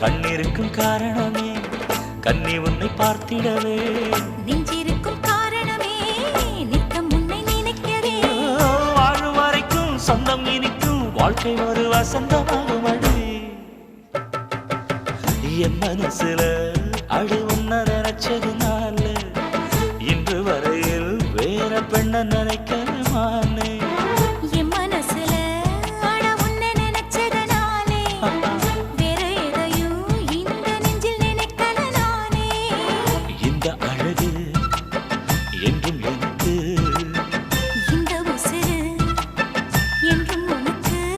கண்ணிருக்கும் காரணமே கண்ணி உன்னை பார்த்திடவே நெஞ்சிருக்கும் காரணமே நித்தம் உன்னை நினைக்கவே வாழும் வரைக்கும் சொந்தம் இனிக்கும் வாழ்க்கை ஒரு வசந்தமாகும் அடி என் மனசுல அடி உன்ன நினைச்சதுனால இன்று வரையில் வேற பெண்ண நினைக்கிறமானே என் மனசுல அட உன்னை நினைச்சதனாலே